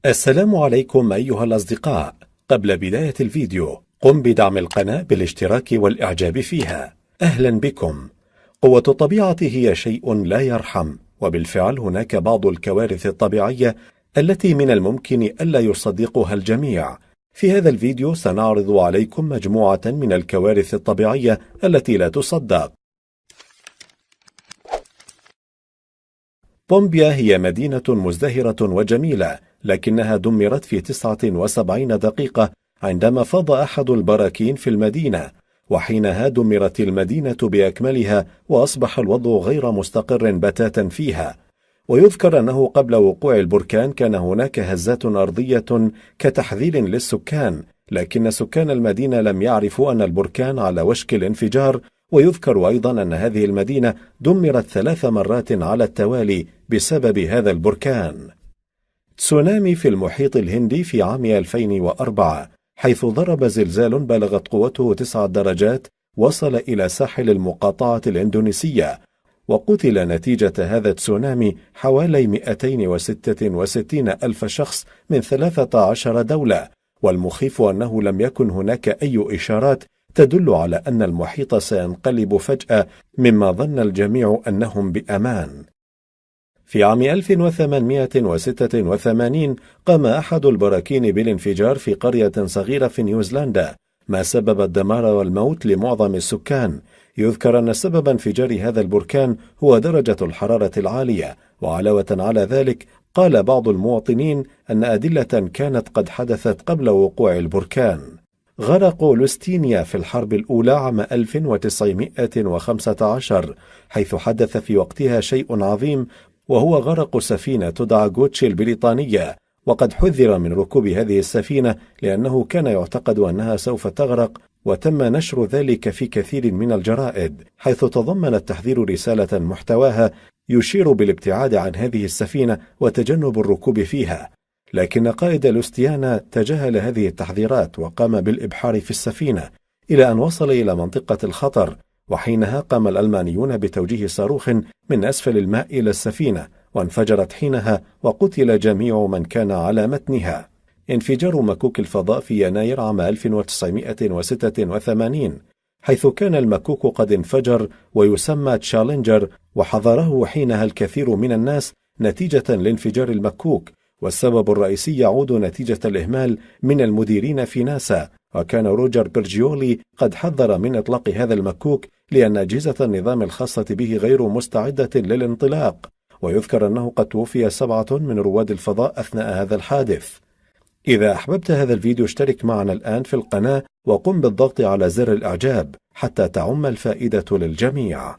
السلام عليكم أيها الأصدقاء. قبل بداية الفيديو قم بدعم القناة بالاشتراك والإعجاب فيها. أهلا بكم. قوة الطبيعة هي شيء لا يرحم، وبالفعل هناك بعض الكوارث الطبيعية التي من الممكن ألا يصدقها الجميع. في هذا الفيديو سنعرض عليكم مجموعة من الكوارث الطبيعية التي لا تصدق. بومبيا هي مدينة مزدهرة وجميلة، لكنها دمرت في 79 دقيقة عندما فاض أحد البراكين في المدينة، وحينها دمرت المدينة بأكملها وأصبح الوضع غير مستقر بتاتا فيها. ويذكر أنه قبل وقوع البركان كان هناك هزات أرضية كتحذير للسكان، لكن سكان المدينة لم يعرفوا أن البركان على وشك الانفجار. ويذكر أيضا أن هذه المدينة دمرت 3 مرات على التوالي بسبب هذا البركان. تسونامي في المحيط الهندي في عام 2004، حيث ضرب زلزال بلغت قوته 9 درجات وصل إلى ساحل المقاطعة الإندونيسية، وقتل نتيجة هذا التسونامي حوالي 266 ألف شخص من 13 دولة. والمخيف أنه لم يكن هناك أي إشارات تدل على أن المحيط سينقلب فجأة، مما ظن الجميع أنهم بأمان. في عام 1886 قام أحد البراكين بالانفجار في قرية صغيرة في نيوزيلندا، ما سبب الدمار والموت لمعظم السكان. يذكر أن سبب انفجار هذا البركان هو درجة الحرارة العالية، وعلاوة على ذلك قال بعض المواطنين أن أدلة كانت قد حدثت قبل وقوع البركان. غرق لوستينيا في الحرب الأولى عام 1915، حيث حدث في وقتها شيء عظيم، وهو غرق سفينة تدعى غوتشي البريطانية. وقد حذر من ركوب هذه السفينة لأنه كان يعتقد أنها سوف تغرق، وتم نشر ذلك في كثير من الجرائد، حيث تضمن التحذير رسالة محتواها يشير بالابتعاد عن هذه السفينة وتجنب الركوب فيها. لكن قائد لوستيانا تجاهل هذه التحذيرات وقام بالإبحار في السفينة إلى أن وصل إلى منطقة الخطر، وحينها قام الألمانيون بتوجيه صاروخ من أسفل الماء إلى السفينة، وانفجرت حينها وقتل جميع من كان على متنها. انفجار مكوك الفضاء في يناير عام 1986، حيث كان المكوك قد انفجر ويسمى تشالنجر، وحضره حينها الكثير من الناس نتيجة لانفجار المكوك، والسبب الرئيسي يعود نتيجة الإهمال من المديرين في ناسا. وكان روجر بيرجيولي قد حذر من إطلاق هذا المكوك لأن أجهزة النظام الخاصة به غير مستعدة للانطلاق. ويذكر أنه قد توفي 7 من رواد الفضاء أثناء هذا الحادث. إذا أحببت هذا الفيديو اشترك معنا الآن في القناة وقم بالضغط على زر الإعجاب حتى تعم الفائدة للجميع.